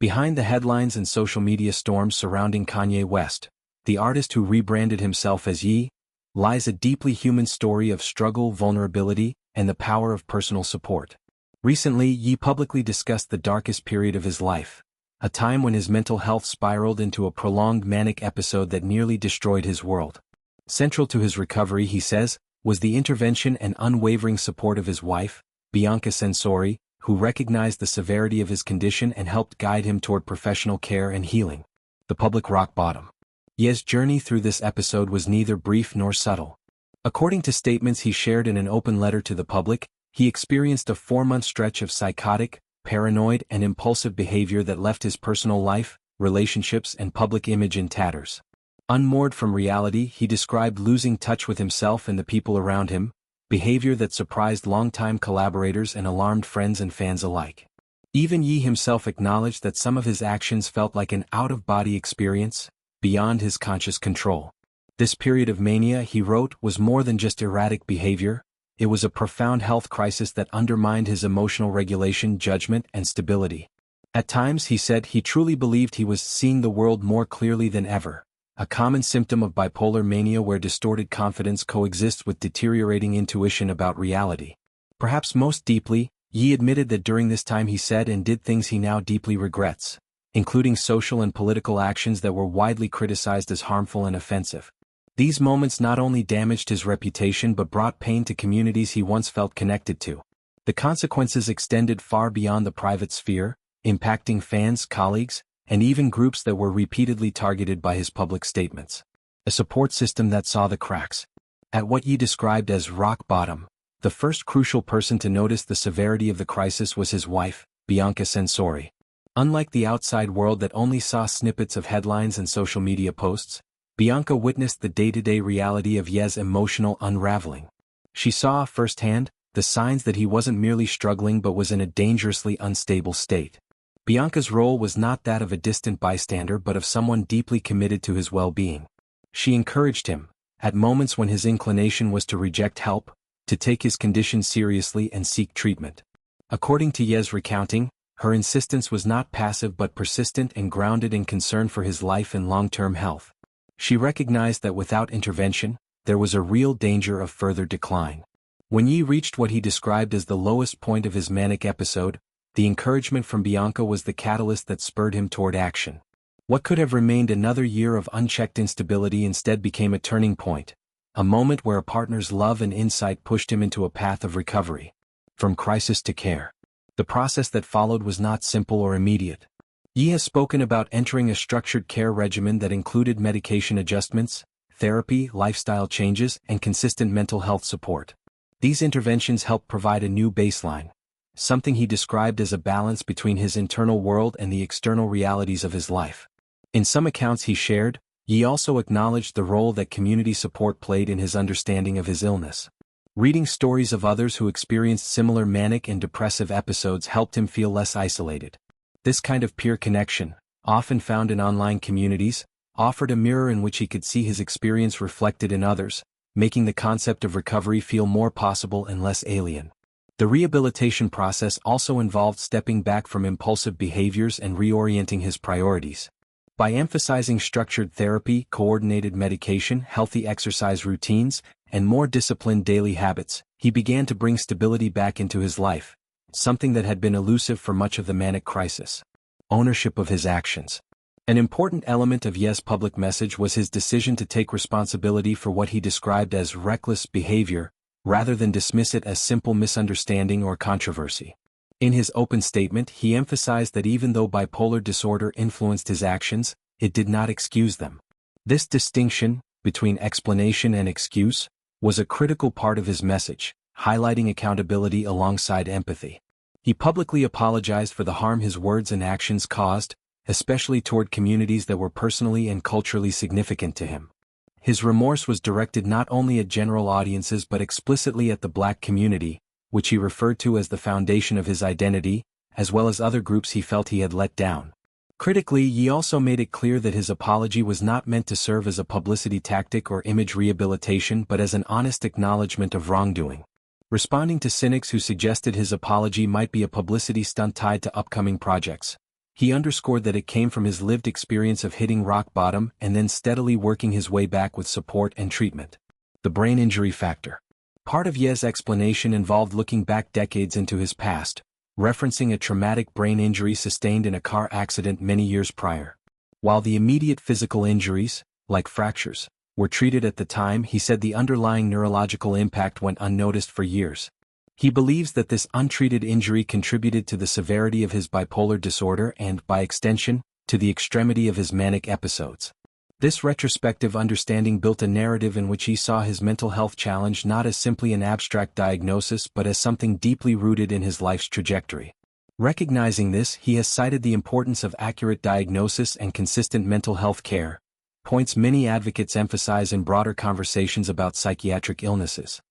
Behind the headlines and social media storms surrounding Kanye West, the artist who rebranded himself as Ye, lies a deeply human story of struggle, vulnerability, and the power of personal support. Recently, Ye publicly discussed the darkest period of his life, a time when his mental health spiraled into a prolonged manic episode that nearly destroyed his world. Central to his recovery, he says, was the intervention and unwavering support of his wife, Bianca Censori, who recognized the severity of his condition and helped guide him toward professional care and healing. The public rock bottom. Ye's journey through this episode was neither brief nor subtle. According to statements he shared in an open letter to the public, he experienced a 4-month stretch of psychotic, paranoid, and impulsive behavior that left his personal life, relationships, and public image in tatters. Unmoored from reality, he described losing touch with himself and the people around him, behavior that surprised longtime collaborators and alarmed friends and fans alike. Even Ye himself acknowledged that some of his actions felt like an out-of-body experience, beyond his conscious control. This period of mania, he wrote, was more than just erratic behavior. It was a profound health crisis that undermined his emotional regulation, judgment, and stability. At times, he said, he truly believed he was seeing the world more clearly than ever, a common symptom of bipolar mania where distorted confidence coexists with deteriorating intuition about reality. Perhaps most deeply, Ye admitted that during this time he said and did things he now deeply regrets, including social and political actions that were widely criticized as harmful and offensive. These moments not only damaged his reputation but brought pain to communities he once felt connected to. The consequences extended far beyond the private sphere, impacting fans, colleagues, and even groups that were repeatedly targeted by his public statements. A support system that saw the cracks. At what Ye described as rock bottom, the first crucial person to notice the severity of the crisis was his wife, Bianca Censori. Unlike the outside world that only saw snippets of headlines and social media posts, Bianca witnessed the day-to-day reality of Ye's emotional unraveling. She saw firsthand the signs that he wasn't merely struggling but was in a dangerously unstable state. Bianca's role was not that of a distant bystander but of someone deeply committed to his well-being. She encouraged him, at moments when his inclination was to reject help, to take his condition seriously and seek treatment. According to Ye's recounting, her insistence was not passive but persistent and grounded in concern for his life and long-term health. She recognized that without intervention, there was a real danger of further decline. When Ye reached what he described as the lowest point of his manic episode, the encouragement from Bianca was the catalyst that spurred him toward action. What could have remained another year of unchecked instability instead became a turning point, a moment where a partner's love and insight pushed him into a path of recovery. From crisis to care. The process that followed was not simple or immediate. Ye has spoken about entering a structured care regimen that included medication adjustments, therapy, lifestyle changes, and consistent mental health support. These interventions helped provide a new baseline, something he described as a balance between his internal world and the external realities of his life. In some accounts he shared, Ye also acknowledged the role that community support played in his understanding of his illness. Reading stories of others who experienced similar manic and depressive episodes helped him feel less isolated. This kind of peer connection, often found in online communities, offered a mirror in which he could see his experience reflected in others, making the concept of recovery feel more possible and less alien. The rehabilitation process also involved stepping back from impulsive behaviors and reorienting his priorities. By emphasizing structured therapy, coordinated medication, healthy exercise routines, and more disciplined daily habits, he began to bring stability back into his life, something that had been elusive for much of the manic crisis. Ownership of his actions. An important element of Ye's public message was his decision to take responsibility for what he described as reckless behavior, rather than dismiss it as simple misunderstanding or controversy. In his open statement, he emphasized that even though bipolar disorder influenced his actions, it did not excuse them. This distinction, between explanation and excuse, was a critical part of his message, highlighting accountability alongside empathy. He publicly apologized for the harm his words and actions caused, especially toward communities that were personally and culturally significant to him. His remorse was directed not only at general audiences but explicitly at the Black community, which he referred to as the foundation of his identity, as well as other groups he felt he had let down. Critically, Ye also made it clear that his apology was not meant to serve as a publicity tactic or image rehabilitation but as an honest acknowledgement of wrongdoing. Responding to cynics who suggested his apology might be a publicity stunt tied to upcoming projects, He underscored that it came from his lived experience of hitting rock bottom and then steadily working his way back with support and treatment. The brain injury factor. Part of Ye's explanation involved looking back decades into his past, referencing a traumatic brain injury sustained in a car accident many years prior. While the immediate physical injuries, like fractures, were treated at the time, he said the underlying neurological impact went unnoticed for years. He believes that this untreated injury contributed to the severity of his bipolar disorder and, by extension, to the extremity of his manic episodes. This retrospective understanding built a narrative in which he saw his mental health challenge not as simply an abstract diagnosis but as something deeply rooted in his life's trajectory. Recognizing this, he has cited the importance of accurate diagnosis and consistent mental health care, points many advocates emphasize in broader conversations about psychiatric illnesses.